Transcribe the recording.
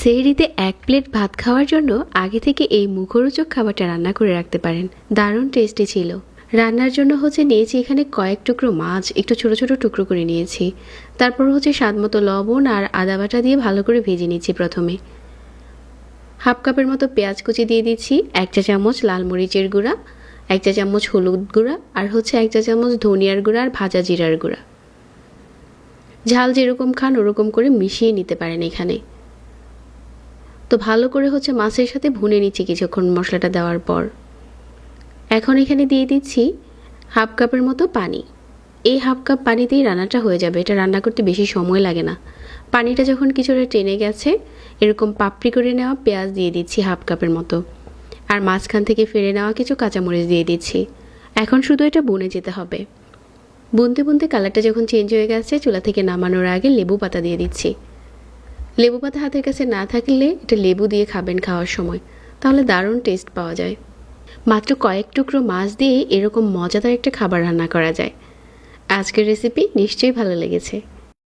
সেহরিতে ১ plate ভাত খাওয়ার জন্য আগে থেকে এই মুখরোচক খাবারটা রান্না করে রাখতে পারেন। দারুণ টেস্টি ছিল। রান্নার জন্য নিয়েছি এখানে কয়েক টুকরো মাছ, একটু ছোট ছোট টুকরো করে নিয়েছি। তারপর স্বাদমতো লবণ আর আদা বাটা দিয়ে ভালো করে ভেজে নিচ্ছি। প্রথমে হাফ কাপের মতো পেঁয়াজ কুচি দিয়ে দিচ্ছি, ১ চা চামচ লাল মরিচের গুঁড়া, ১ চা চামচ হলুদ গুঁড়া, আর ১ চা চামচ ধনিয়ার গুঁড়া আর ভাজা জিরার গুঁড়া। ঝাল যেরকম খান ওরকম করে মিশিয়ে নিতে পারেন এখানে। তো ভালো করে মাছের সাথে ভুনে নিচ্ছি কিছুক্ষণ মশলাটা দেওয়ার পর। এখন এখানে দিয়ে দিচ্ছি হাফ কাপের মতো পানি। এই হাফ কাপ পানিতেই রান্নাটা হয়ে যাবে। এটা রান্না করতে বেশি সময় লাগে না। পানিটা যখন কিছুটা টেনে গেছে, এরকম পাপড়ি করে নেওয়া পেঁয়াজ দিয়ে দিচ্ছি হাফ কাপের মতো, আর মাঝখান থেকে ফেলে নেওয়া কিছু কাঁচামরিচ দিয়ে দিচ্ছি। এখন শুধু এটা বুনে যেতে হবে। বুনতে বুনতে কালারটা যখন চেঞ্জ হয়ে গেছে, চুলা থেকে নামানোর আগে লেবু পাতা দিয়ে দিচ্ছি। লেবু পাতা হাতের কাছে না থাকলে এটা লেবু দিয়ে খাবেন খাওয়ার সময়, তাহলে দারুণ টেস্ট পাওয়া যায়। মাত্র কয়েক টুকরো মাছ দিয়ে এরকম মজাদার একটা খাবার রান্না করা যায়। আজকের রেসিপি নিশ্চয়ই ভালো লেগেছে।